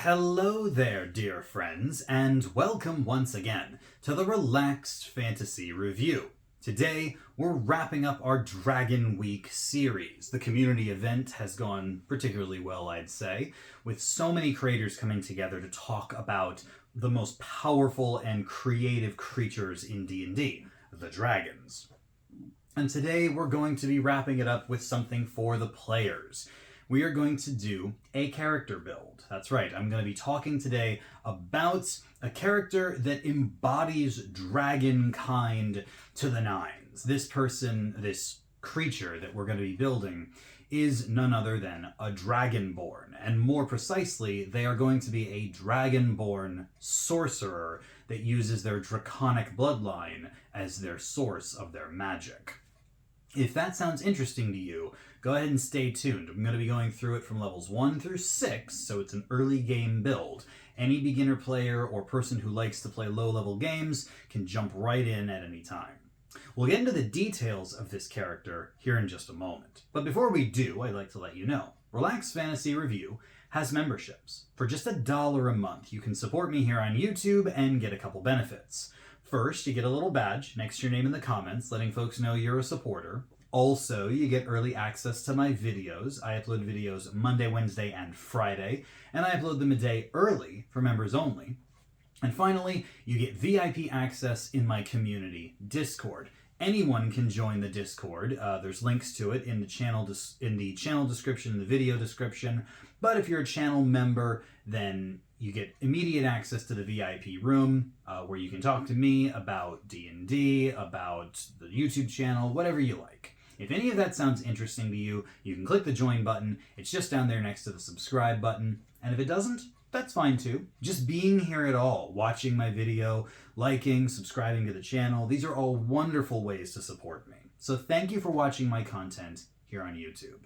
Hello there, dear friends, and welcome once again to the Relaxed Fantasy Review. Today, we're wrapping up our Dragon Week series. The community event has gone particularly well, I'd say, with so many creators coming together to talk about the most powerful and creative creatures in D&D, the dragons. And today, we're going to be wrapping it up with something for the players. We are going to do a character build. That's right, I'm going to be talking today about a character that embodies dragon kind to the nines. This person, this creature that we're going to be building, is none other than a Dragonborn. And more precisely, they are going to be a Dragonborn sorcerer that uses their Draconic bloodline as their source of their magic. If that sounds interesting to you, go ahead and stay tuned. I'm going to be going through it from levels 1 through 6, so it's an early game build. Any beginner player or person who likes to play low-level games can jump right in at any time. We'll get into the details of this character here in just a moment. But before we do, I'd like to let you know, Relaxed Fantasy Review has memberships. For just $1 a month, you can support me here on YouTube and get a couple benefits. First, you get a little badge next to your name in the comments, letting folks know you're a supporter. Also, you get early access to my videos. I upload videos Monday, Wednesday, and Friday, and I upload them a day early for members only. And finally, you get VIP access in my community Discord. Anyone can join the Discord. There's links to it in the channel description, in the video description. But if you're a channel member, then you get immediate access to the VIP room, where you can talk to me about D&D, about the YouTube channel, whatever you like. If any of that sounds interesting to you, you can click the join button. It's just down there next to the subscribe button. And if it doesn't, that's fine too. Just being here at all, watching my video, liking, subscribing to the channel, these are all wonderful ways to support me. So thank you for watching my content here on YouTube.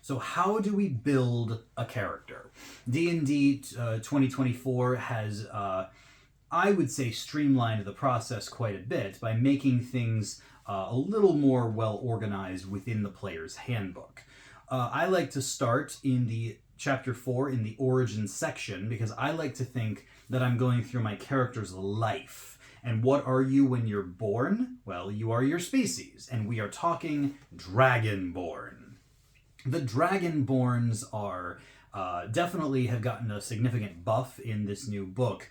So how do we build a character? D&D 2024 has, I would say, streamlined the process quite a bit by making things a little more well organized within the player's handbook. I like to start in the Chapter 4 in the origin section because I like to think that I'm going through my character's life. And what are you when you're born? Well, you are your species, and we are talking Dragonborn. The Dragonborns are definitely have gotten a significant buff in this new book.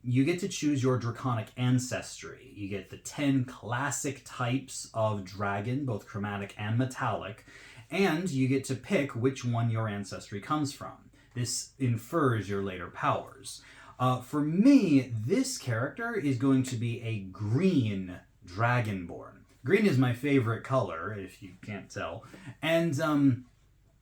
You get to choose your Draconic ancestry. You get the 10 classic types of dragon, both chromatic and metallic, and you get to pick which one your ancestry comes from. This infers your later powers. For me, this character is going to be a green Dragonborn. Green is my favorite color, if you can't tell. And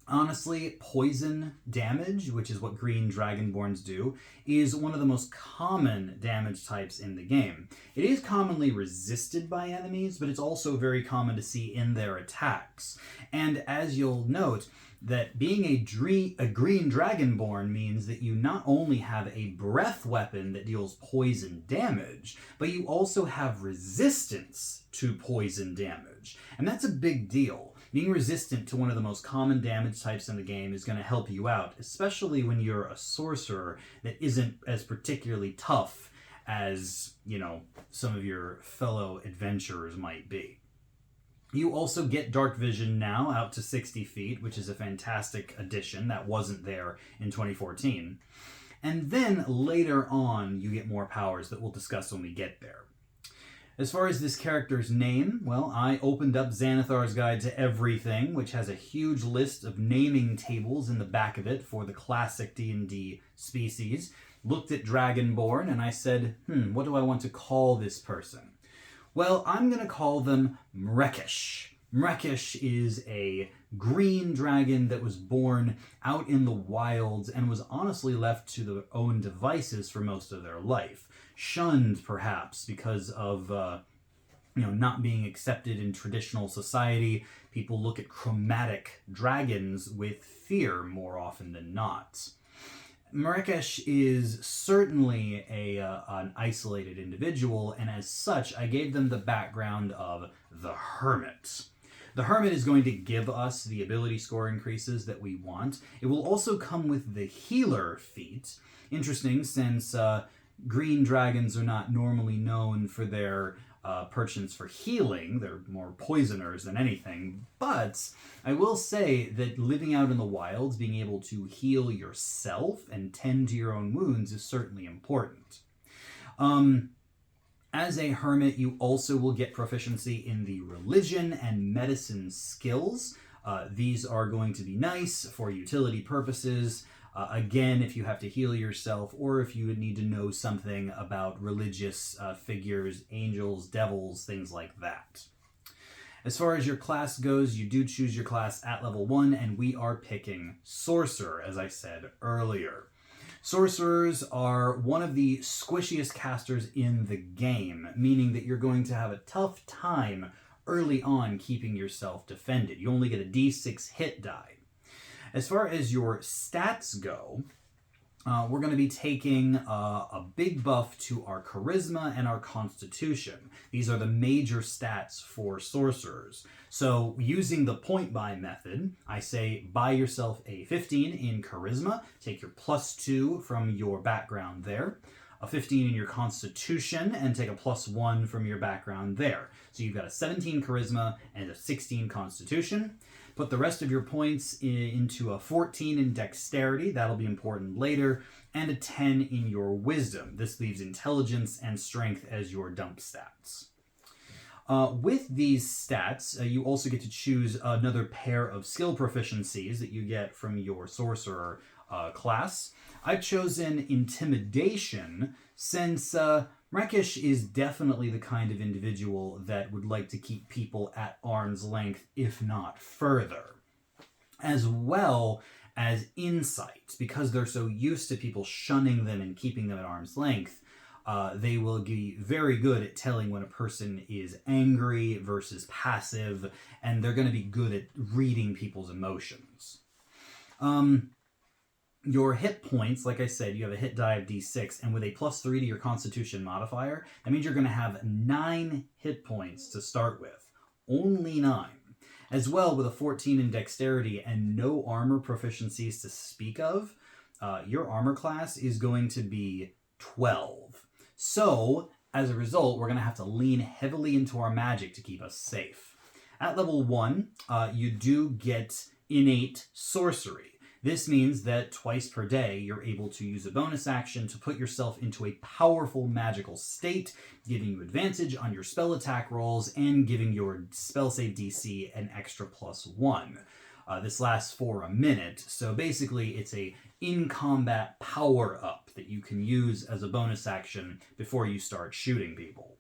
honestly, poison damage, which is what green Dragonborns do, is one of the most common damage types in the game. It is commonly resisted by enemies, but it's also very common to see in their attacks. And as you'll note, that being a green Dragonborn means that you not only have a breath weapon that deals poison damage, but you also have resistance to poison damage. And that's a big deal. Being resistant to one of the most common damage types in the game is going to help you out, especially when you're a sorcerer that isn't as particularly tough as, you know, some of your fellow adventurers might be. You also get dark vision now out to 60 feet, which is a fantastic addition that wasn't there in 2014. And then later on, you get more powers that we'll discuss when we get there. As far as this character's name, well, I opened up Xanathar's Guide to Everything, which has a huge list of naming tables in the back of it for the classic D&D species. Looked at Dragonborn, and I said, what do I want to call this person? Well, I'm going to call them Mrekish. Mrekish is a green dragon that was born out in the wilds and was honestly left to their own devices for most of their life. Shunned, perhaps, because of not being accepted in traditional society. People look at chromatic dragons with fear more often than not. Mrekish is certainly an isolated individual, and as such, I gave them the background of the Hermit. The Hermit is going to give us the ability score increases that we want. It will also come with the Healer feat. Interesting, since green dragons are not normally known for their penchants for healing. They're more poisoners than anything. But I will say that living out in the wilds, being able to heal yourself and tend to your own wounds is certainly important. As a hermit, you also will get proficiency in the religion and medicine skills. These are going to be nice for utility purposes. Again, if you have to heal yourself, or if you would need to know something about religious figures, angels, devils, things like that. As far as your class goes, you do choose your class at level 1, and we are picking Sorcerer, as I said earlier. Sorcerers are one of the squishiest casters in the game, meaning that you're going to have a tough time early on keeping yourself defended. You only get a d6 hit die. As far as your stats go, we're going to be taking a big buff to our charisma and our constitution. These are the major stats for sorcerers. So using the point buy method, I say buy yourself a 15 in charisma, take your +2 from your background there, a 15 in your constitution, and take a +1 from your background there. So you've got a 17 charisma and a 16 constitution. Put the rest of your points into a 14 in dexterity, that'll be important later, and a 10 in your wisdom. This leaves intelligence and strength as your dump stats. With these stats, you also get to choose another pair of skill proficiencies that you get from your sorcerer class. I've chosen Intimidation since Rakesh is definitely the kind of individual that would like to keep people at arm's length, if not further. As well as Insight, because they're so used to people shunning them and keeping them at arm's length, they will be very good at telling when a person is angry versus passive, and they're going to be good at reading people's emotions. Your hit points, like I said, you have a hit die of d6, and with a +3 to your constitution modifier, that means you're going to have 9 hit points to start with. Only 9. As well, with a 14 in dexterity and no armor proficiencies to speak of, your armor class is going to be 12. So, as a result, we're going to have to lean heavily into our magic to keep us safe. At level 1, you do get innate sorcery. This means that twice per day, you're able to use a bonus action to put yourself into a powerful magical state, giving you advantage on your spell attack rolls and giving your spell save DC an extra +1. This lasts for a minute, so basically it's a in-combat power-up that you can use as a bonus action before you start shooting people.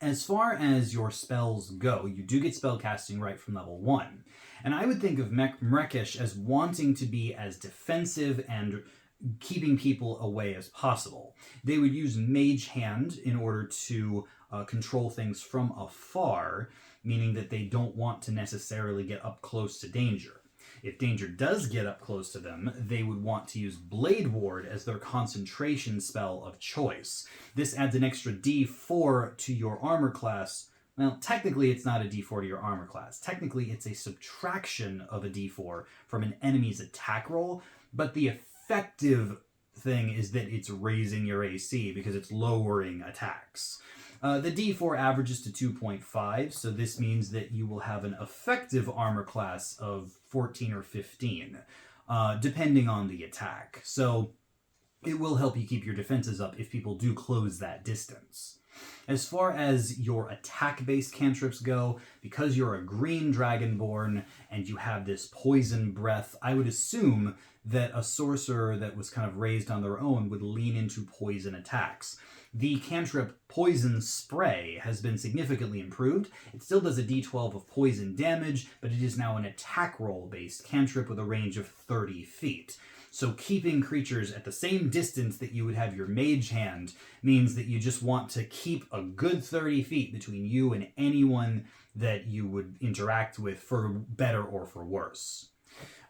As far as your spells go, you do get spellcasting right from level 1. And I would think of Mrekesh as wanting to be as defensive and keeping people away as possible. They would use Mage Hand in order to control things from afar, meaning that they don't want to necessarily get up close to danger. If danger does get up close to them, they would want to use Blade Ward as their concentration spell of choice. This adds an extra d4 to your armor class. Well, technically it's not a d4 to your armor class. Technically it's a subtraction of a d4 from an enemy's attack roll, but the effective thing is that it's raising your AC because it's lowering attacks. The d4 averages to 2.5, so this means that you will have an effective armor class of 14 or 15, depending on the attack. So it will help you keep your defenses up if people do close that distance. As far as your attack-based cantrips go, because you're a green Dragonborn and you have this poison breath, I would assume that a sorcerer that was kind of raised on their own would lean into poison attacks. The cantrip Poison Spray has been significantly improved. It still does a d12 of poison damage, but it is now an attack roll-based cantrip with a range of 30 feet. So keeping creatures at the same distance that you would have your Mage Hand means that you just want to keep a good 30 feet between you and anyone that you would interact with, for better or for worse.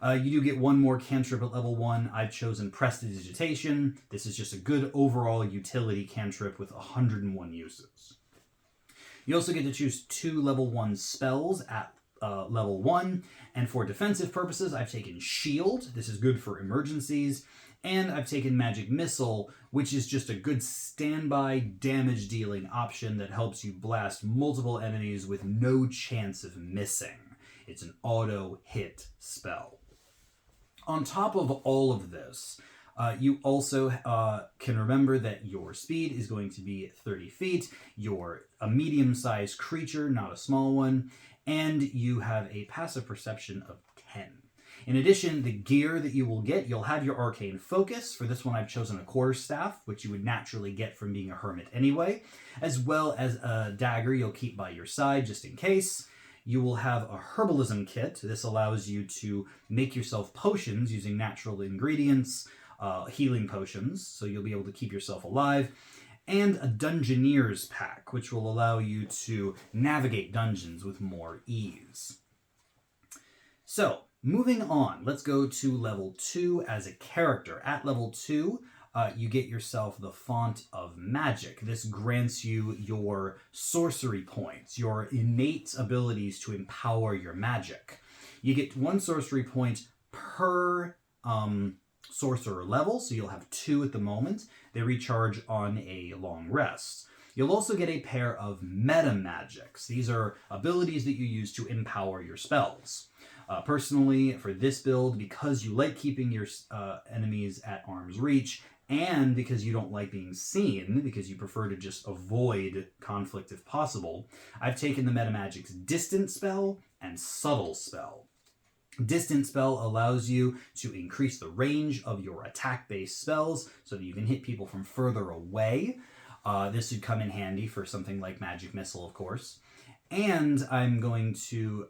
You do get one more cantrip at level 1. I've chosen Prestidigitation. This is just a good overall utility cantrip with 101 uses. You also get to choose 2 level 1 spells at level 1. And for defensive purposes, I've taken Shield. This is good for emergencies. And I've taken Magic Missile, which is just a good standby damage-dealing option that helps you blast multiple enemies with no chance of missing. It's an auto-hit spell. On top of all of this, you also can remember that your speed is going to be 30 feet. You're a medium-sized creature, not a small one. And you have a passive perception of 10. In addition, the gear that you will get, you'll have your arcane focus. For this one, I've chosen a quarterstaff, which you would naturally get from being a hermit anyway, as well as a dagger you'll keep by your side just in case. You will have a herbalism kit. This allows you to make yourself potions using natural ingredients, healing potions, so you'll be able to keep yourself alive. And a Dungeoneer's pack, which will allow you to navigate dungeons with more ease. So, moving on, let's go to level 2 as a character. At level 2, you get yourself the Font of Magic. This grants you your sorcery points, your innate abilities to empower your magic. You get 1 sorcery point per sorcerer level, so you'll have 2 at the moment. They recharge on a long rest. You'll also get a pair of meta magics. These are abilities that you use to empower your spells. Personally, for this build, because you like keeping your enemies at arm's reach, and because you don't like being seen, because you prefer to just avoid conflict if possible, I've taken the meta magics Distant Spell and Subtle Spell. Distant Spell allows you to increase the range of your attack-based spells so that you can hit people from further away. This would come in handy for something like Magic Missile, of course. And I'm going to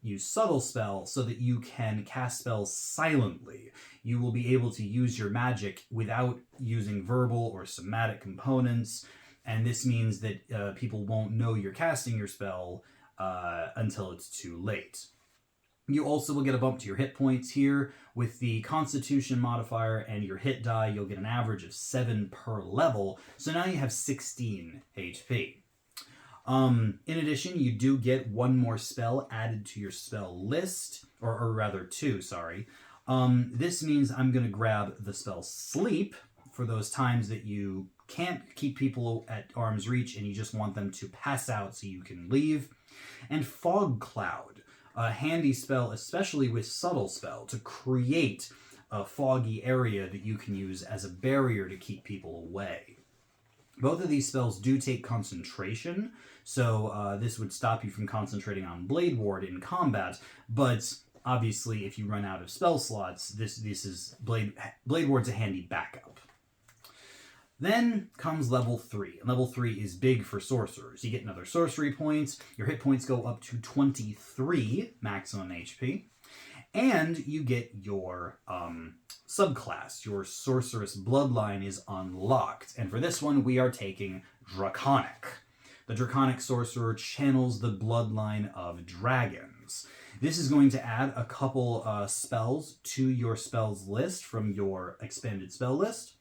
use Subtle Spell so that you can cast spells silently. You will be able to use your magic without using verbal or somatic components, and this means that people won't know you're casting your spell until it's too late. You also will get a bump to your hit points here. With the Constitution modifier and your hit die, you'll get an average of 7 per level, so now you have 16 HP. In addition, you do get 1 more spell added to your spell list, or rather 2, sorry. This means I'm going to grab the spell Sleep for those times that you can't keep people at arm's reach and you just want them to pass out so you can leave. And Fog Cloud, a handy spell, especially with Subtle Spell, to create a foggy area that you can use as a barrier to keep people away. Both of these spells do take concentration, so this would stop you from concentrating on Blade Ward in combat, but obviously if you run out of spell slots, this is Blade Ward's a handy backup. Then comes level 3. And level 3 is big for sorcerers. You get another sorcery point, your hit points go up to 23 maximum HP, and you get your subclass. Your sorceress bloodline is unlocked. And for this one, we are taking Draconic. The Draconic sorcerer channels the bloodline of dragons. This is going to add a couple spells to your spells list from your expanded spell list.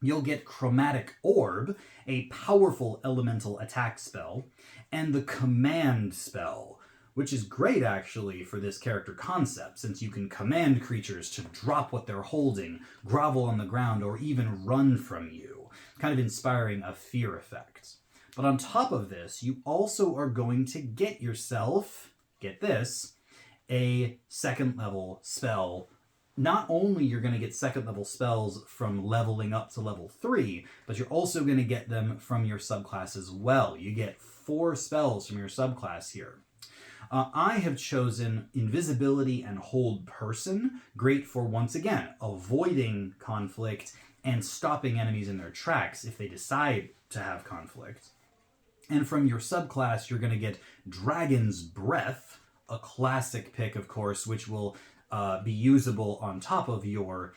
You'll get Chromatic Orb, a powerful elemental attack spell, and the Command spell, which is great actually for this character concept, since you can command creatures to drop what they're holding, grovel on the ground, or even run from you, kind of inspiring a fear effect. But on top of this, you also are going to get yourself, get this, a 2nd level spell. Not only you're going to get 2nd level spells from leveling up to level 3, but you're also going to get them from your subclass as well. You get 4 spells from your subclass here. I have chosen Invisibility and Hold Person, great for, once again, avoiding conflict and stopping enemies in their tracks if they decide to have conflict. And from your subclass, you're going to get Dragon's Breath, a classic pick, of course, which will be usable on top of your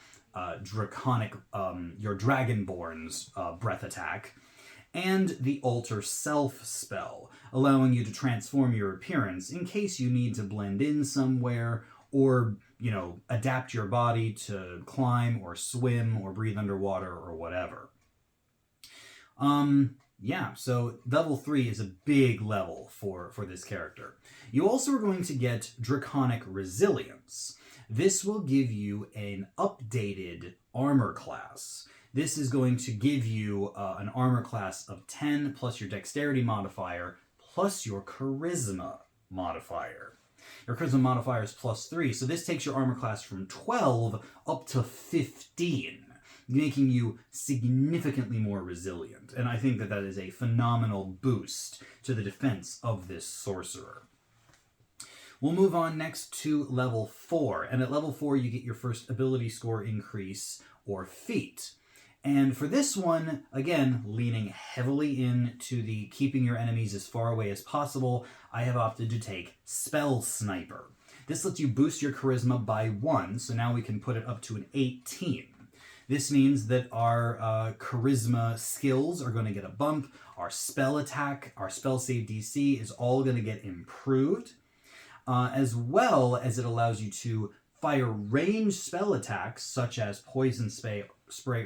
Draconic, your Dragonborn's breath attack, and the Alter Self spell, allowing you to transform your appearance in case you need to blend in somewhere or, adapt your body to climb or swim or breathe underwater or whatever. Yeah, so level 3 is a big level for this character. You also are going to get Draconic Resilience. This will give you an updated armor class. This is going to give you an armor class of 10 plus your dexterity modifier plus your charisma modifier. Your charisma modifier is +3, so this takes your armor class from 12 up to 15, making you significantly more resilient. And I think that that is a phenomenal boost to the defense of this sorcerer. We'll move on next to level 4, and at level 4 you get your first ability score increase or feat. And for this one, again, leaning heavily into the keeping your enemies as far away as possible, I have opted to take Spell Sniper. This lets you boost your charisma by 1, so now we can put it up to an 18. This means that our charisma skills are going to get a bump, our spell attack, our spell save DC is all going to get improved, as well as it allows you to fire ranged spell attacks such as Poison Spray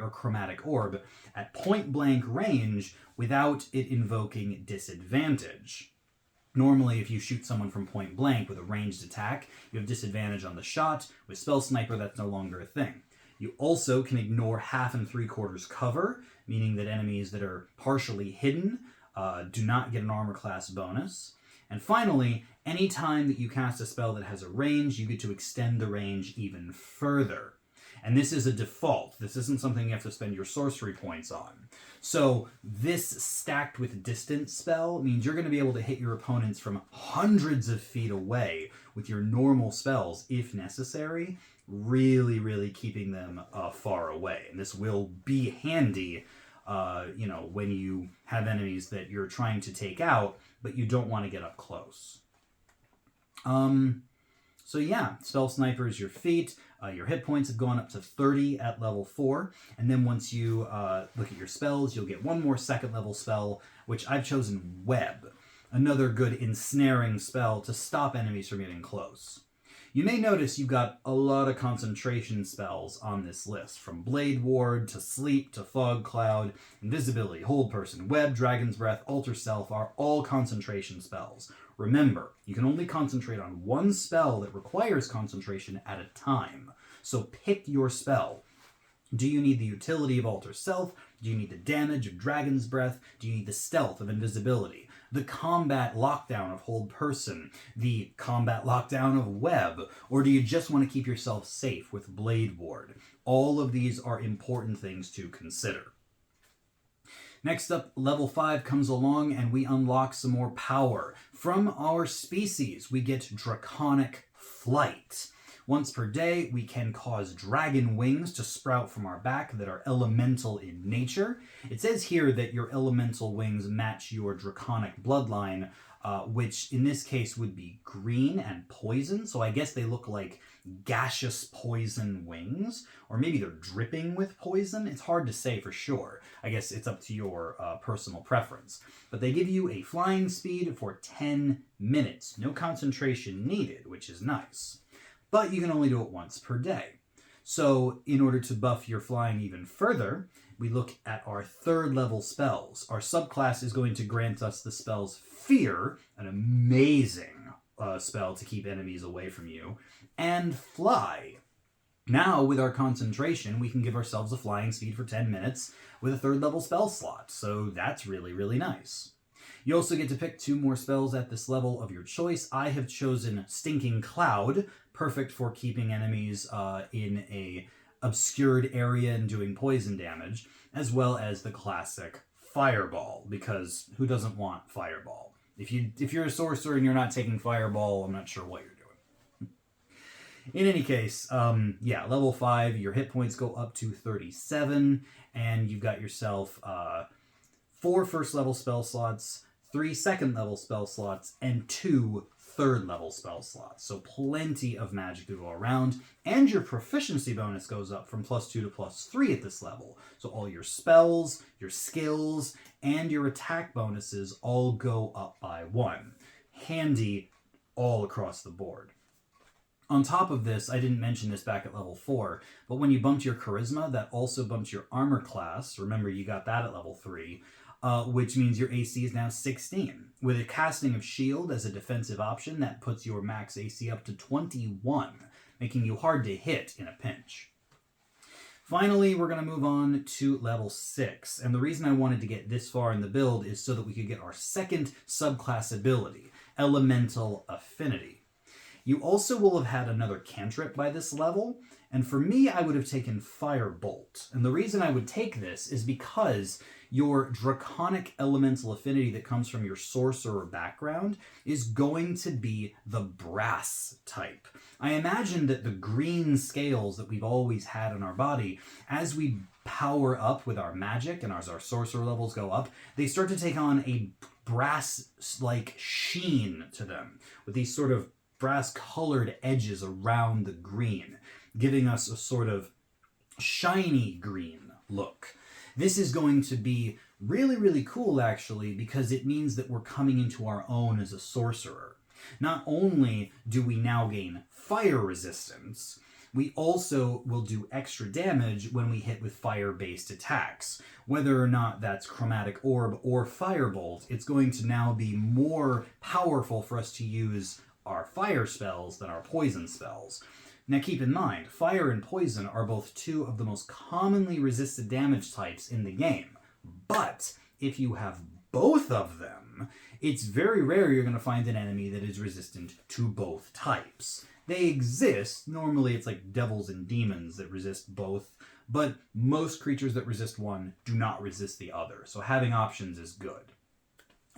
or Chromatic Orb at point blank range without it invoking disadvantage. Normally, if you shoot someone from point blank with a ranged attack, you have disadvantage on the shot. With Spell Sniper, that's no longer a thing. You also can ignore 1/2 and 3/4 cover, meaning that enemies that are partially hidden do not get an armor class bonus. And finally, anytime that you cast a spell that has a range, you get to extend the range even further. And this is a default. This isn't something you have to spend your sorcery points on. So this stacked with distance spell means you're going to be able to hit your opponents from hundreds of feet away with your normal spells if necessary, really keeping them far away. And this will be handy when you have enemies that you're trying to take out, but you don't want to get up close. So yeah, Spell Sniper is your feat. Your hit points have gone up to 30 at level 4. And then once you look at your spells, you'll get one more second level spell, which I've chosen Web. Another good ensnaring spell to stop enemies from getting close. You may notice you've got a lot of concentration spells on this list, from Blade Ward to Sleep to Fog Cloud, Invisibility, Hold Person, Web, Dragon's Breath, Alter Self are all concentration spells. Remember, you can only concentrate on one spell that requires concentration at a time. So pick your spell. Do you need the utility of Alter Self? Do you need the damage of Dragon's Breath? Do you need the stealth of Invisibility? The combat lockdown of Hold Person? The combat lockdown of Web? Or do you just want to keep yourself safe with Blade Ward? All of these are important things to consider. Next up, level 5 comes along and we unlock some more power. From our species, we get Draconic Flight. Once per day, we can cause dragon wings to sprout from our back that are elemental in nature. It says here that your elemental wings match your draconic bloodline, which in this case would be green and poison. So I guess they look like gaseous poison wings, or maybe they're dripping with poison. It's hard to say for sure. I guess it's up to your personal preference. But they give you a flying speed for 10 minutes. No concentration needed, which is nice. But you can only do it once per day. So in order to buff your flying even further, we look at our 3rd level spells. Our subclass is going to grant us the spells Fear, an amazing spell to keep enemies away from you, and Fly. Now, with our concentration, we can give ourselves a flying speed for 10 minutes with a 3rd level spell slot, so that's really nice. You also get to pick 2 more spells at this level of your choice. I have chosen Stinking Cloud, perfect for keeping enemies in a obscured area and doing poison damage, as well as the classic Fireball, because who doesn't want Fireball? If you're a sorcerer and you're not taking Fireball, I'm not sure what you're doing. In any case, level 5, your hit points go up to 37, and you've got yourself 4 first level spell slots, 3 second level spell slots, and 2 3rd level spell slots. So plenty of magic to go around, and your proficiency bonus goes up from +2 to +3 at this level. So all your spells, your skills, and your attack bonuses all go up by 1. Handy all across the board. On top of this, I didn't mention this back at level 4, but when you bumped your charisma, that also bumps your armor class. Remember, you got that at level 3. which means your AC is now 16. With a casting of shield as a defensive option, that puts your max AC up to 21, making you hard to hit in a pinch. Finally, we're going to move on to level 6, and the reason I wanted to get this far in the build is so that we could get our second subclass ability, Elemental Affinity. You also will have had another cantrip by this level, and for me, I would have taken Firebolt. And the reason I would take this is because your Draconic Elemental Affinity that comes from your Sorcerer background is going to be the Brass type. I imagine that the green scales that we've always had in our body, as we power up with our magic and as our Sorcerer levels go up, they start to take on a brass-like sheen to them, with these sort of brass-colored edges around the green, giving us a sort of shiny green look. This is going to be really, really cool, actually, because it means that we're coming into our own as a sorcerer. Not only do we now gain fire resistance, we also will do extra damage when we hit with fire-based attacks. Whether or not that's Chromatic Orb or Firebolt, it's going to now be more powerful for us to use our fire spells than our poison spells. Now keep in mind, fire and poison are both two of the most commonly resisted damage types in the game. But if you have both of them, it's very rare you're going to find an enemy that is resistant to both types. They exist. Normally it's like devils and demons that resist both, but most creatures that resist one do not resist the other. So having options is good.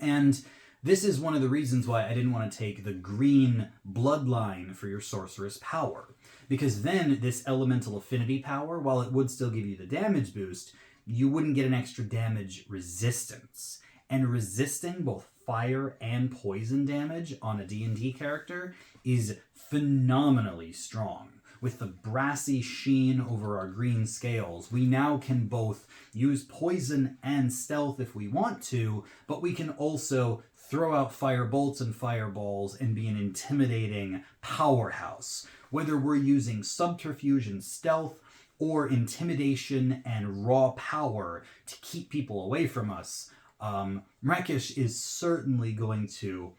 And this is one of the reasons why I didn't want to take the green bloodline for your sorceress power. Because then this elemental affinity power, while it would still give you the damage boost, you wouldn't get an extra damage resistance. And resisting both fire and poison damage on a D&D character is phenomenally strong. With the brassy sheen over our green scales, we now can both use poison and stealth if we want to, but we can also throw out fire bolts and fireballs and be an intimidating powerhouse. Whether we're using subterfuge and stealth or intimidation and raw power to keep people away from us, Mrekish is certainly going to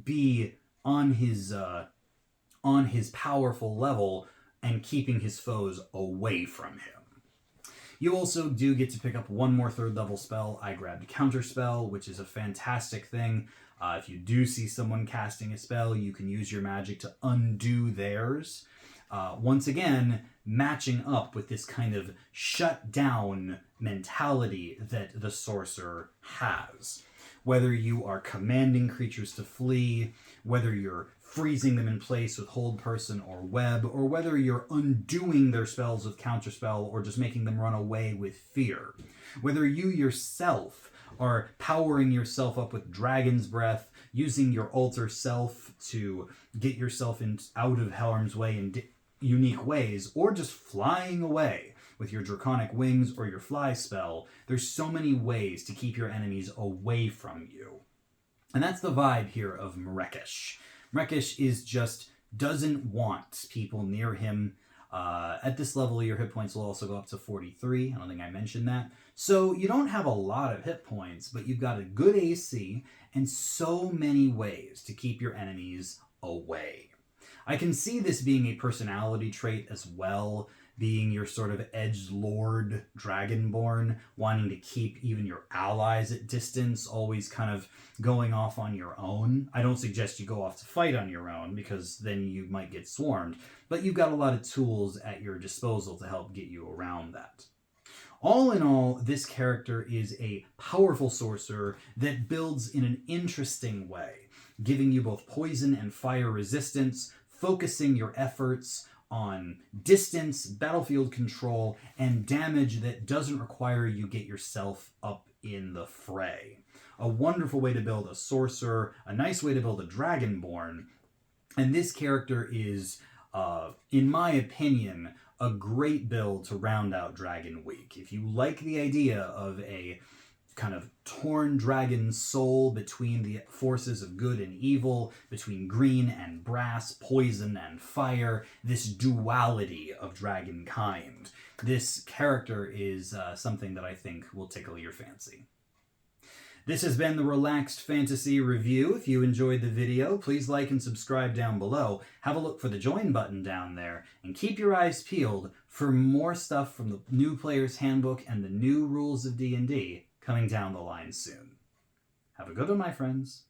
be on his powerful level and keeping his foes away from him. You also do get to pick up one more third level spell. I grabbed Counterspell, which is a fantastic thing. If you do see someone casting a spell, you can use your magic to undo theirs. Once again, matching up with this kind of shut down mentality that the sorcerer has. Whether you are commanding creatures to flee, whether you're freezing them in place with Hold Person or Web, or whether you're undoing their spells with Counterspell or just making them run away with fear. Whether you yourself are powering yourself up with Dragon's Breath, using your alter self to get yourself out of harm's way in unique ways, or just flying away with your Draconic Wings or your Fly spell, there's so many ways to keep your enemies away from you. And that's the vibe here of Mrekish. Mrekish doesn't want people near him. At this level, your hit points will also go up to 43. I don't think I mentioned that. So you don't have a lot of hit points, but you've got a good AC and so many ways to keep your enemies away. I can see this being a personality trait as well, being your sort of edgelord Dragonborn, wanting to keep even your allies at distance, always kind of going off on your own. I don't suggest you go off to fight on your own, because then you might get swarmed, but you've got a lot of tools at your disposal to help get you around that. All in all, this character is a powerful sorcerer that builds in an interesting way, giving you both poison and fire resistance, focusing your efforts on distance, battlefield control, and damage that doesn't require you get yourself up in the fray. A wonderful way to build a sorcerer, a nice way to build a Dragonborn, and this character is, in my opinion, a great build to round out Dragon Week. If you like the idea of a kind of torn dragon soul between the forces of good and evil, between green and brass, poison and fire, this duality of dragonkind. This character is something that I think will tickle your fancy. This has been the Relaxed Fantasy Review. If you enjoyed the video, please like and subscribe down below. Have a look for the join button down there, and keep your eyes peeled for more stuff from the New Player's Handbook and the new rules of D&D coming down the line soon. Have a good one, my friends.